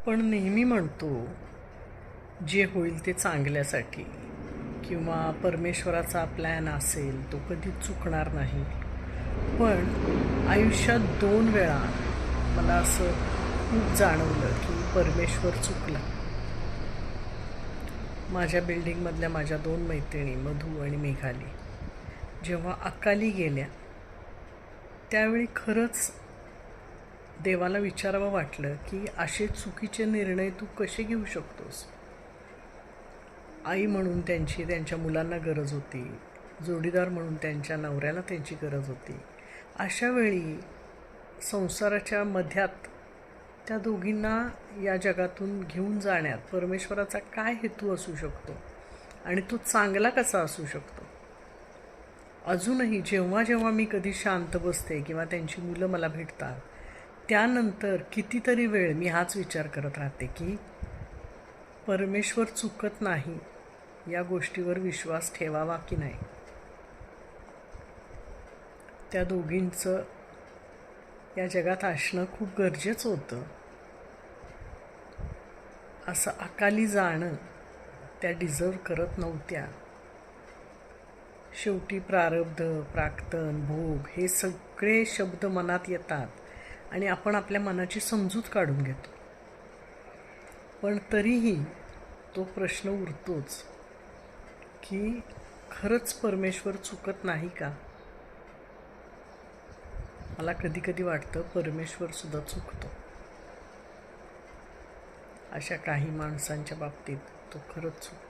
पण नेहमी म्हणतो जे होईल ते चांगल्यासाठी किंवा परमेश्वराचा प्लॅन असेल तो कधीच चुकणार नाही. पण आयुष्यात 2 वेळा मला असं खूप जाणवलं की परमेश्वर चुकला. माझ्या बिल्डिंगमधल्या माझ्या 2 मैत्रिणी मधू आणि मेघाली जेव्हा अकाली गेल्या त्यावेळी खरंच देवाला विचारावं वाटलं की असे चुकीचे निर्णय तू कसे घेऊ शकतोस. आई म्हणून त्यांच्या मुलांना गरज होती, जोडीदार म्हणून त्यांच्या नवऱ्याला त्यांची गरज होती. अशा वेळी संसाराच्या मध्यात त्या दोघींना या जगातून घेऊन जाण्यात परमेश्वराचा काय हेतू असू शकतो आणि तो चांगला कसा असू शकतो. अजूनही जेव्हा जेव्हा मी कधी शांत बसते किंवा त्यांची मुलं मला भेटतात त्यानंतर कितीतरी वेळ मी हाच विचार करत राहते की परमेश्वर चुकत नाही, या गोष्टीवर विश्वास ठेवावा की नाही. त्या दोघींचं या जगात असणं खूप गरजेचं होतं. असं अकाली जाणं त्या डिझर्व करत नव्हत्या. शेवटी प्रारब्ध, प्राक्तन, भोग हे सगळे शब्द मनात येतात आणि आपण आपल्या मनाची समजूत काढून घेतो. पण तरीही तो प्रश्न उरतोच की खरंच परमेश्वर चुकत नाही का. मला कधी कधी वाटतं परमेश्वरसुद्धा चुकतो. अशा काही माणसांच्या बाबतीत तो खरंच चुकतो.